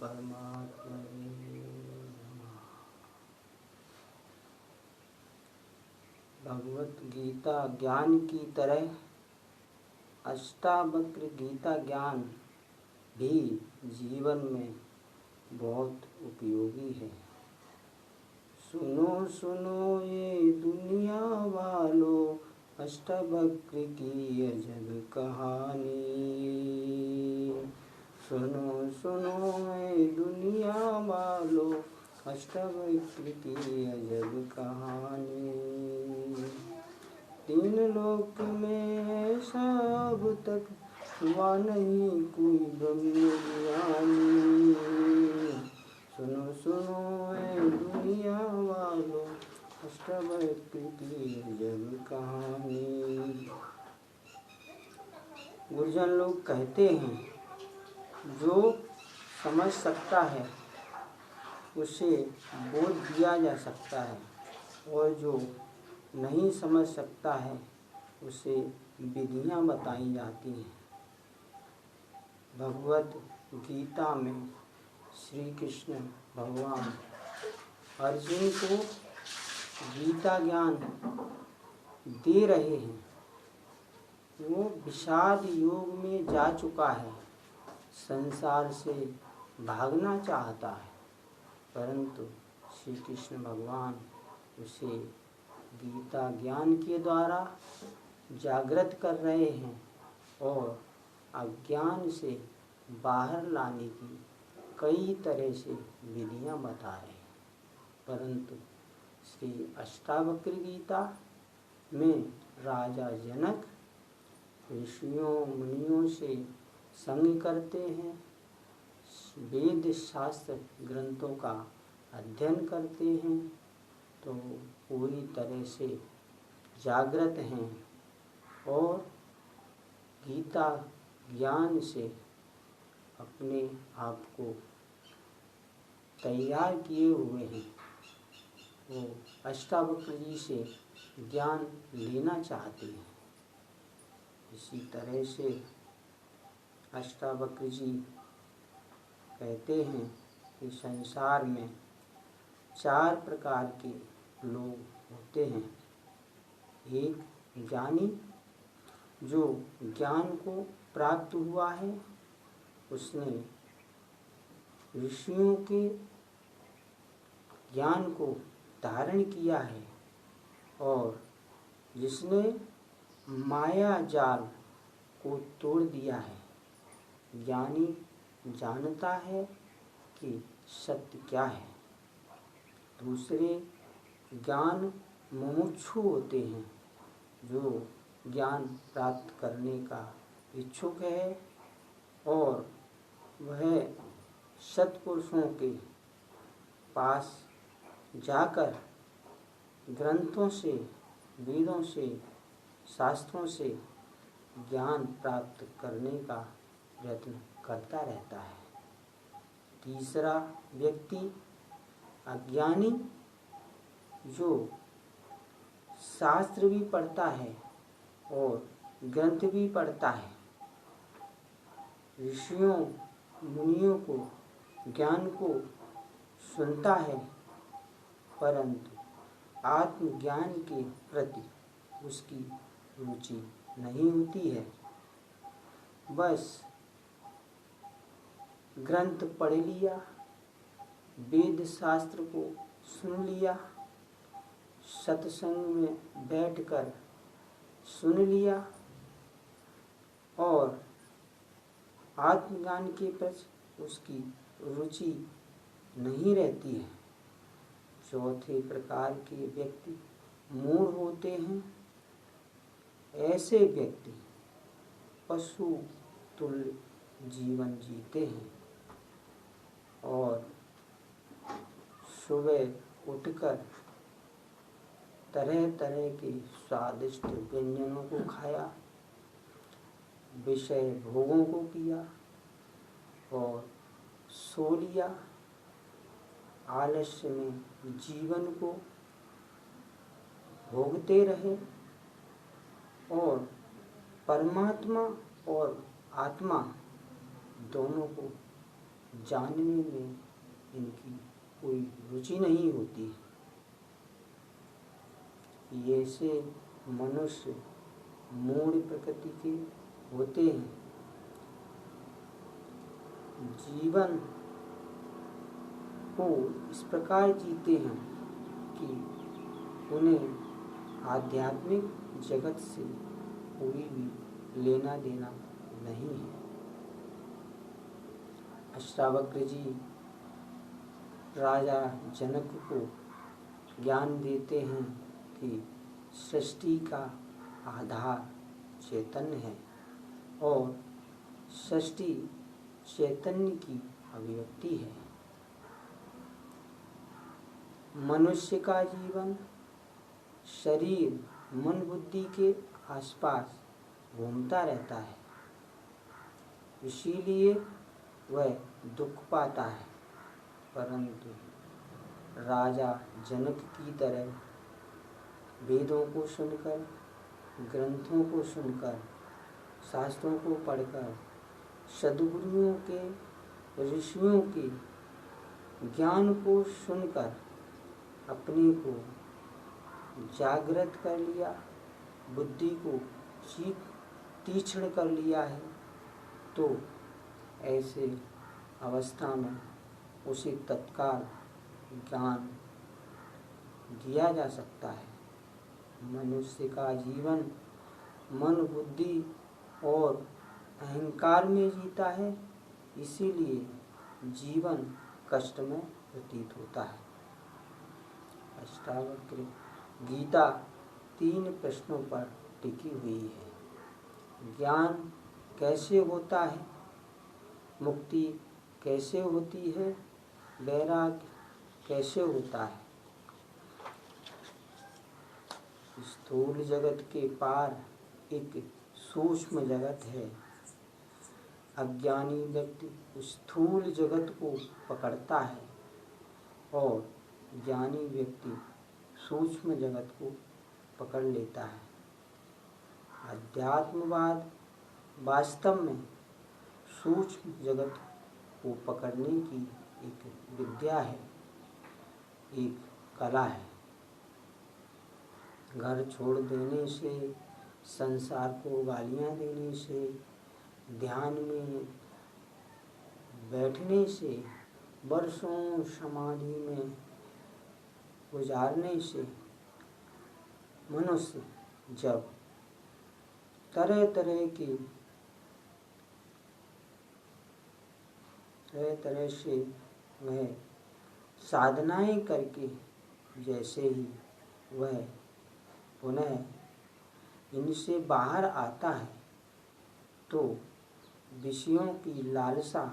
परमात्मने नमः। भगवत गीता ज्ञान की तरह अष्टावक्र गीता ज्ञान भी जीवन में बहुत उपयोगी है। सुनो सुनो ये दुनिया वालों, अष्टावक्र की अजब कहानी। सुनो सुनो ये दुनिया वालों, अष्टावक्र की अजब कहानी। तीन लोक में ऐसा अब तक हुआ नहीं कोई ब्रह्मज्ञानी। सुनो सुनो ए दुनिया वालों, अष्टावक्र की अजब कहानी। गुरुजन लोग कहते हैं, जो समझ सकता है उसे बोध दिया जा सकता है, और जो नहीं समझ सकता है उसे विधियां बताई जाती हैं। भगवत गीता में श्री कृष्ण भगवान अर्जुन को गीता ज्ञान दे रहे हैं। वो विषाद योग में जा चुका है, संसार से भागना चाहता है, परंतु श्री कृष्ण भगवान उसे गीता ज्ञान के द्वारा जागृत कर रहे हैं और अज्ञान से बाहर लाने की कई तरह से विधियां बता रहे हैं। परंतु श्री अष्टावक्र गीता में राजा जनक ऋषियों मुनियों से संग करते हैं, वेद शास्त्र ग्रंथों का अध्ययन करते हैं, तो पूरी तरह से जागृत हैं और गीता ज्ञान से अपने आप को तैयार किए हुए हैं। वो अष्टावक्र जी से ज्ञान लेना चाहते हैं। इसी तरह से अष्टावक्र जी कहते हैं कि संसार में 4 प्रकार के लोग होते हैं। एक ज्ञानी, जो ज्ञान को प्राप्त हुआ है, उसने ऋषियों के ज्ञान को धारण किया है और जिसने माया जाल को तोड़ दिया है। ज्ञानी जानता है कि सत्य क्या है। दूसरे ज्ञान मुमुक्षु होते हैं, जो ज्ञान प्राप्त करने का इच्छुक है और वह सत्पुरुषों के पास जाकर ग्रंथों से, वेदों से, शास्त्रों से ज्ञान प्राप्त करने का प्रयत्न करता रहता है। तीसरा व्यक्ति अज्ञानी, जो शास्त्र भी पढ़ता है और ग्रंथ भी पढ़ता है, ऋषियों मुनियों को ज्ञान को सुनता है, परंतु आत्मज्ञान के प्रति उसकी रुचि नहीं होती है। बस ग्रंथ पढ़ लिया, वेद शास्त्र को सुन लिया, सत्संग में बैठकर सुन लिया और आत्मज्ञान के प्रति उसकी रुचि नहीं रहती है। चौथे प्रकार के व्यक्ति मूढ़ होते हैं। ऐसे व्यक्ति पशु तुल्य जीवन जीते हैं और सुबह उठकर तरह तरह के स्वादिष्ट व्यंजनों को खाया, विषय भोगों को किया और सो लिया। आलस्य में जीवन को भोगते रहे और परमात्मा और आत्मा दोनों को जानने में इनकी कोई रुचि नहीं होती है। ये से मनुष्य मूढ़ प्रकृति के होते हैं। जीवन को इस प्रकार जीते हैं कि उन्हें आध्यात्मिक जगत से कोई भी लेना देना नहीं है। अष्टावक्र जी राजा जनक को ज्ञान देते हैं कि सृष्टि का आधार चैतन्य है और सृष्टि चैतन्य की अभिव्यक्ति है। मनुष्य का जीवन शरीर मन बुद्धि के आसपास घूमता रहता है, इसीलिए वह दुख पाता है। परंतु राजा जनक की तरह वेदों को सुनकर, ग्रंथों को सुनकर, शास्त्रों को पढ़कर, सद्गुरुओं के, ऋषियों के ज्ञान को सुनकर अपने को जागृत कर लिया, बुद्धि को तीक्ष्ण कर लिया है, तो ऐसे अवस्था में उसे तत्काल ज्ञान दिया जा सकता है। मनुष्य का जीवन मन बुद्धि और अहंकार में जीता है, इसीलिए जीवन कष्टमय प्रतीत होता है। अष्टावक्र गीता 3 प्रश्नों पर टिकी हुई है। ज्ञान कैसे होता है, मुक्ति कैसे होती है, वैराग्य कैसे होता है। स्थूल जगत के पार एक सूक्ष्म जगत है। अज्ञानी व्यक्ति स्थूल जगत को पकड़ता है और ज्ञानी व्यक्ति सूक्ष्म जगत को पकड़ लेता है। अध्यात्मवाद वास्तव में सूक्ष्म जगत को पकड़ने की एक विद्या है, एक कला है। घर छोड़ देने से, संसार को गालियाँ देने से, ध्यान में बैठने से, वर्षों समाधि में गुजारने से मनुष्य जब तरह तरह से वह साधनाएं करके जैसे ही वह पुनः इनसे बाहर आता है, तो विषयों की लालसा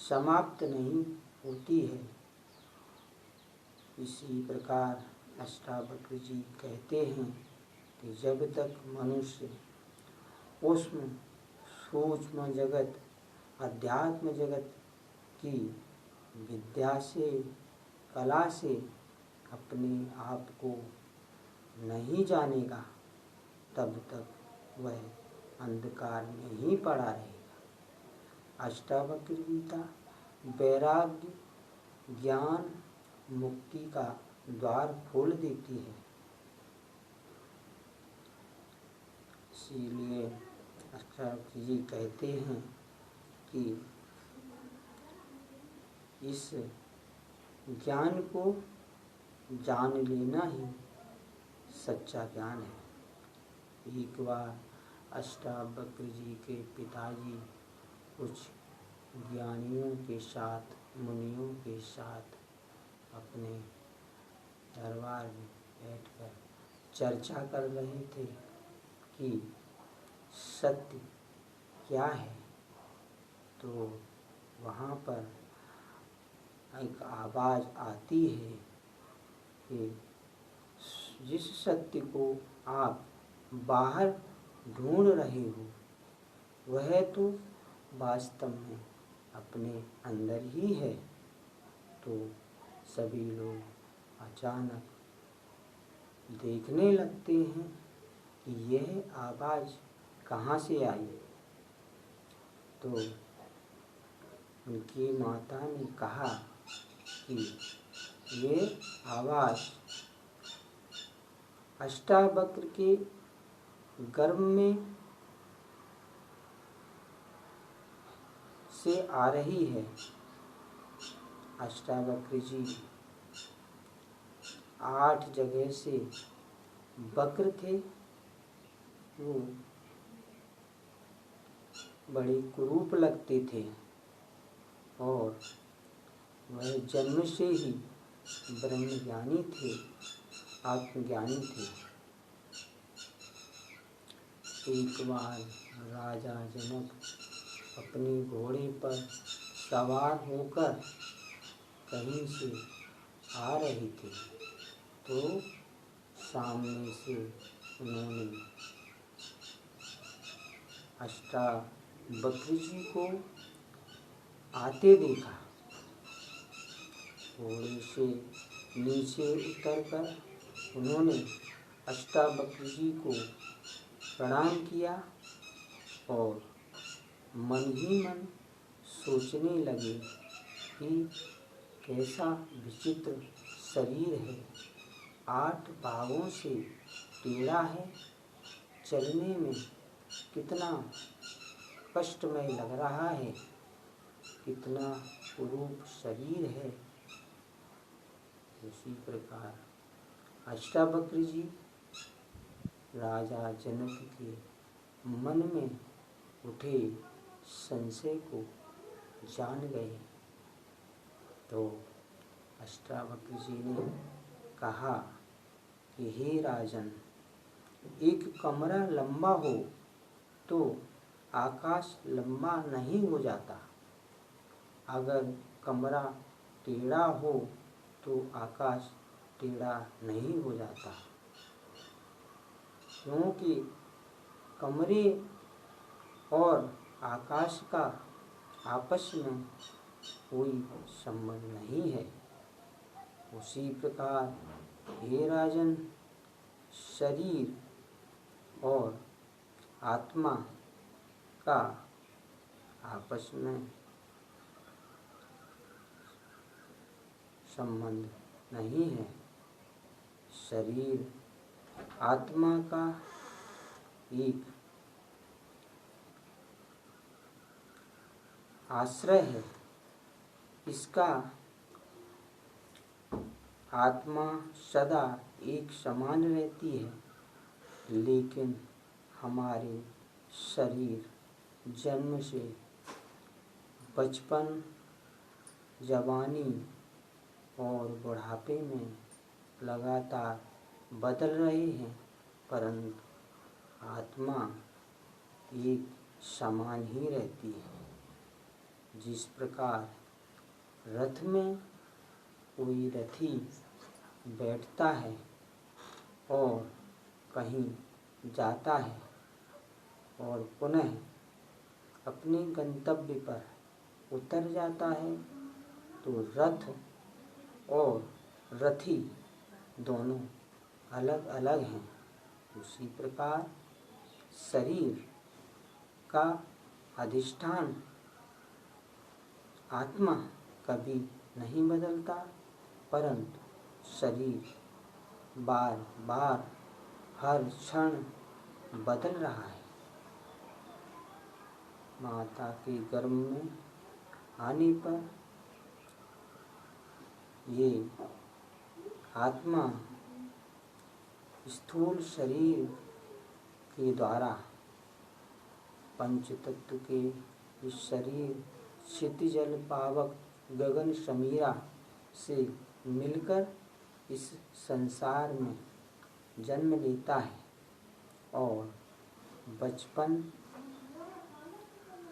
समाप्त नहीं होती है। इसी प्रकार अष्टावक्र जी कहते हैं कि जब तक मनुष्य उसमें सूक्ष्म जगत, अध्यात्म जगत की विद्या से, कला से अपने आप को नहीं जानेगा, तब तक वह अंधकार में ही पड़ा रहेगा। अष्टावक्र गीता वैराग्य, ज्ञान, मुक्ति का द्वार खोल देती है। इसीलिए अष्टावक्र जी कहते हैं कि इस ज्ञान को जान लेना ही सच्चा ज्ञान है। एक बार अष्टावक्र जी के पिताजी कुछ ज्ञानियों के साथ, मुनियों के साथ अपने दरबार में बैठकर चर्चा कर रहे थे कि सत्य क्या है। तो वहाँ पर एक आवाज़ आती है कि जिस सत्य को आप बाहर ढूंढ रहे हो, वह तो वास्तव में अपने अंदर ही है। तो सभी लोग अचानक देखने लगते हैं कि यह आवाज़ कहाँ से आई। तो उनकी माता ने कहा कि ये आवाज़ अष्टावक्र के गर्भ में से आ रही है। अष्टावक्र जी 8 जगह से वक्र थे। वो बड़े कुरूप लगते थे और वह जन्म से ही ब्रह्मज्ञानी थे, आत्मज्ञानी थे। एक बार राजा जनक अपने घोड़े पर सवार होकर कहीं से आ रहे थे, तो सामने से उन्होंने अष्टावक्र जी को आते देखा। घोड़े से नीचे उतरकर उन्होंने अष्टावक्र जी को प्रणाम किया और मन ही मन सोचने लगे कि कैसा विचित्र शरीर है, 8 भागों से टेढ़ा है, चलने में कितना कष्टमय लग रहा है, कितना कुरूप शरीर है। उसी प्रकार अष्टावक्र जी राजा जनक के मन में उठे संशय को जान गए। तो अष्टावक्र जी ने कहा कि हे राजन, एक कमरा लंबा हो तो आकाश लंबा नहीं हो जाता, अगर कमरा टेढ़ा हो तो आकाश टेढ़ा नहीं हो जाता, क्योंकि कमरे और आकाश का आपस में कोई संबंध नहीं है। उसी प्रकार हे राजन, शरीर और आत्मा का आपस में संबंध नहीं है। शरीर आत्मा का एक आश्रय है। इसका आत्मा सदा एक समान रहती है, लेकिन हमारे शरीर जन्म से बचपन, जवानी और बुढ़ापे में लगातार बदल रहे हैं, परंतु आत्मा एक समान ही रहती है। जिस प्रकार रथ में कोई रथी बैठता है और कहीं जाता है और पुनः अपने गंतव्य पर उतर जाता है, तो रथ और रथी दोनों अलग अलग हैं। उसी प्रकार शरीर का अधिष्ठान आत्मा कभी नहीं बदलता, परंतु शरीर बार बार हर क्षण बदल रहा है। माता के गर्भ में आने पर ये आत्मा स्थूल शरीर के द्वारा पंच तत्व के इस शरीर क्षितिज जल पावक गगन समीरा से मिलकर इस संसार में जन्म लेता है और बचपन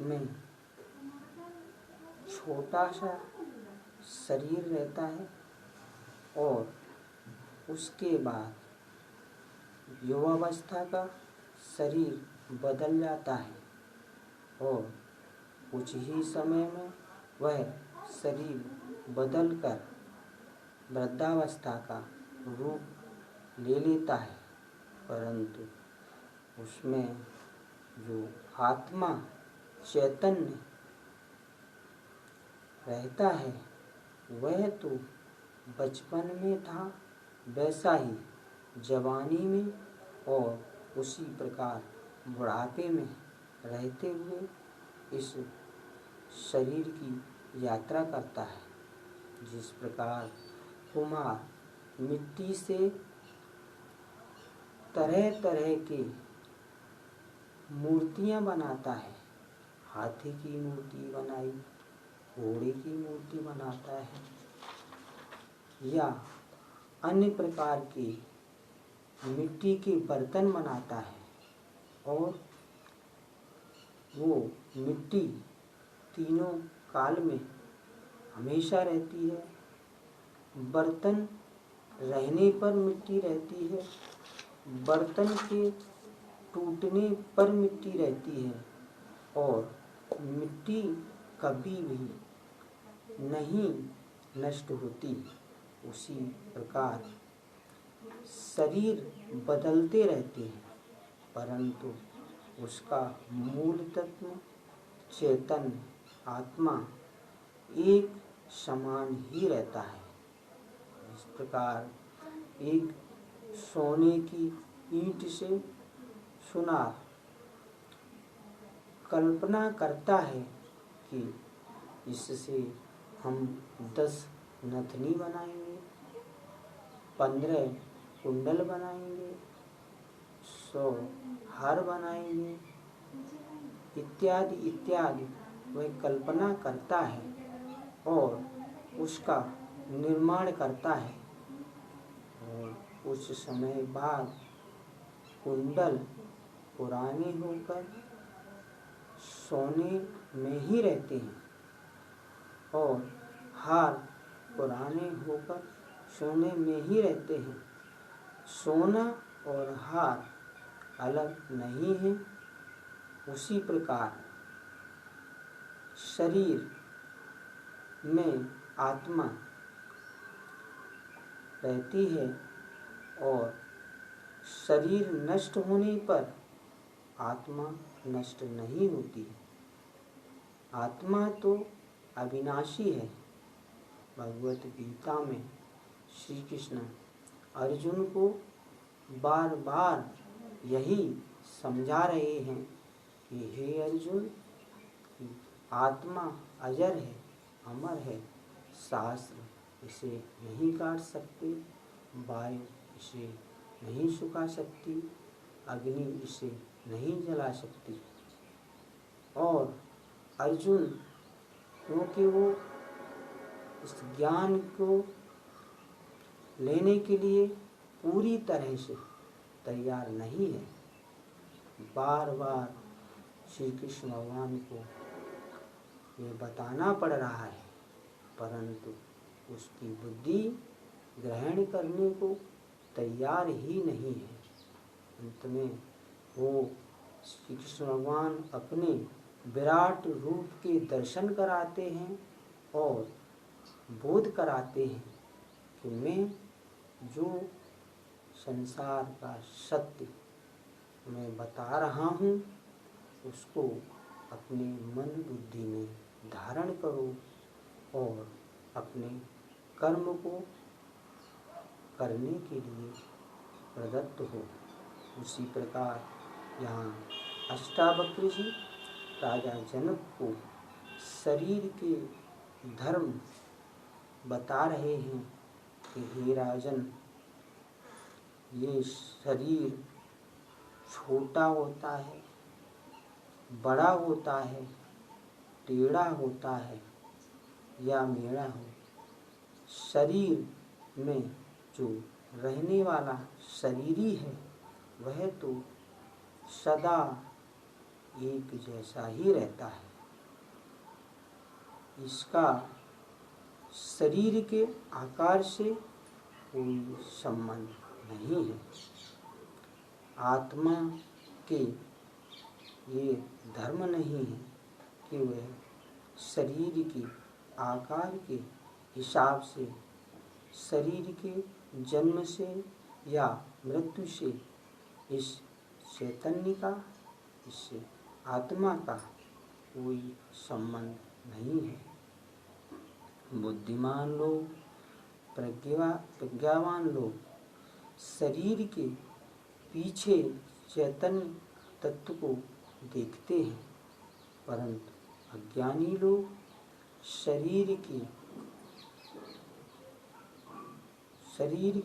में छोटा सा शरीर रहता है और उसके बाद युवावस्था का शरीर बदल जाता है और कुछ ही समय में वह शरीर बदलकर वृद्धावस्था का रूप ले लेता है, परंतु उसमें जो आत्मा चैतन्य रहता है वह तो बचपन में था वैसा ही जवानी में और उसी प्रकार बुढ़ापे में रहते हुए इस शरीर की यात्रा करता है। जिस प्रकार कुम्हार मिट्टी से तरह तरह के मूर्तियाँ बनाता है, हाथी की मूर्ति बनाई, घोड़े की मूर्ति बनाता है या अन्य प्रकार के मिट्टी के बर्तन बनाता है और वो मिट्टी तीनों काल में हमेशा रहती है। बर्तन रहने पर मिट्टी रहती है, बर्तन के टूटने पर मिट्टी रहती है और मिट्टी कभी भी नहीं नष्ट होती। उसी प्रकार शरीर बदलते रहते हैं परंतु उसका मूल तत्व चैतन्य आत्मा एक समान ही रहता है। इस प्रकार एक सोने की ईंट से सुनार कल्पना करता है कि इससे हम 10 नथनी बनाएंगे, 15 कुंडल बनाएंगे, 100 हार बनाएंगे इत्यादि इत्यादि वह कल्पना करता है और उसका निर्माण करता है और कुछ समय बाद कुंडल पुराने होकर सोने में ही रहते हैं और हार पुराने होकर सोने में ही रहते हैं। सोना और हार अलग नहीं है। उसी प्रकार शरीर में आत्मा रहती है और शरीर नष्ट होने पर आत्मा नष्ट नहीं होती। आत्मा तो अविनाशी है। भगवत गीता में श्री कृष्ण अर्जुन को बार बार यही समझा रहे हैं कि हे अर्जुन, आत्मा अजर है, अमर है, शास्त्र इसे नहीं काट सकते, वायु इसे नहीं सुखा सकती, अग्नि इसे नहीं जला सकती। और अर्जुन क्योंकि वो इस ज्ञान को लेने के लिए पूरी तरह से तैयार नहीं है, बार बार श्री कृष्ण भगवान को ये बताना पड़ रहा है परंतु उसकी बुद्धि ग्रहण करने को तैयार ही नहीं है। अंत में वो श्री कृष्ण भगवान अपने विराट रूप के दर्शन कराते हैं और बोध कराते हैं कि मैं जो संसार का सत्य मैं बता रहा हूँ उसको अपने मन बुद्धि में धारण करो और अपने कर्म को करने के लिए प्रदत्त हो। उसी प्रकार यहाँ अष्टावक्र जी राजा जनक को शरीर के धर्म बता रहे हैं कि हे राजन, ये शरीर छोटा होता है, बड़ा होता है, टेढ़ा होता है या मेढ़ा हो, शरीर में जो रहने वाला शरीरी है वह तो सदा एक जैसा ही रहता है। इसका शरीर के आकार से कोई संबंध नहीं है। आत्मा के ये धर्म नहीं है कि वह शरीर के आकार के हिसाब से शरीर के जन्म से या मृत्यु से इस चैतन्य का, इससे आत्मा का कोई संबंध नहीं है। बुद्धिमान लोग, प्रज्ञावान लोग शरीर के पीछे चैतन्य तत्व को देखते हैं, परंतु अज्ञानी लोग शरीर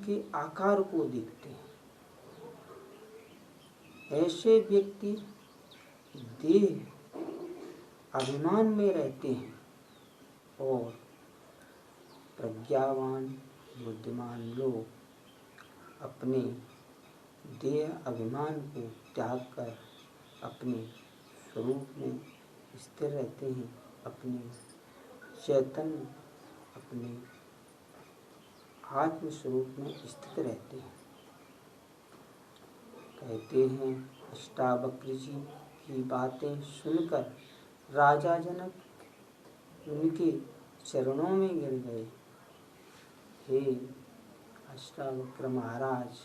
के आकार को देखते हैं। ऐसे व्यक्ति देह अभिमान में रहते हैं और प्रज्ञावान बुद्धिमान लोग अपने देह अभिमान को त्याग कर अपने स्वरूप में स्थिर रहते हैं, अपने चैतन्य अपने आत्म स्वरूप में स्थित रहते हैं। कहते हैं अष्टावक्र जी की बातें सुनकर राजा जनक उनके चरणों में गिर गए। हे अष्टावक्र महाराज,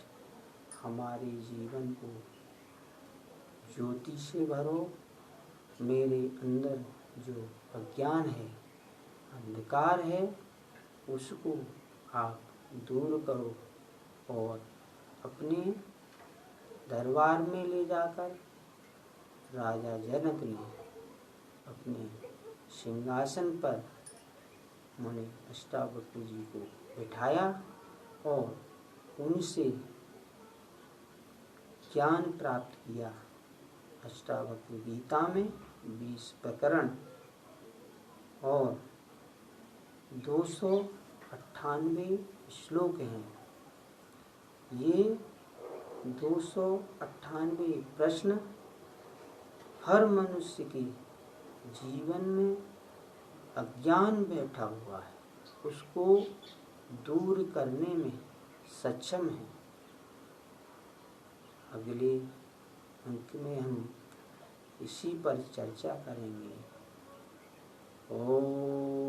हमारे जीवन को ज्योति से भरो, मेरे अंदर जो अज्ञान है, अंधकार है, उसको आप दूर करो और अपने दरबार में ले जाकर राजा जनक ने अपने सिंहासन पर मुनि अष्टावक्र जी को बिठाया और उनसे ज्ञान प्राप्त किया। अष्टावक्र गीता में 20 प्रकरण और 298 श्लोक हैं। ये 298 प्रश्न हर मनुष्य के जीवन में अज्ञान बैठा हुआ है, उसको दूर करने में सक्षम है। अगले अंक में हम इसी पर चर्चा करेंगे। ओम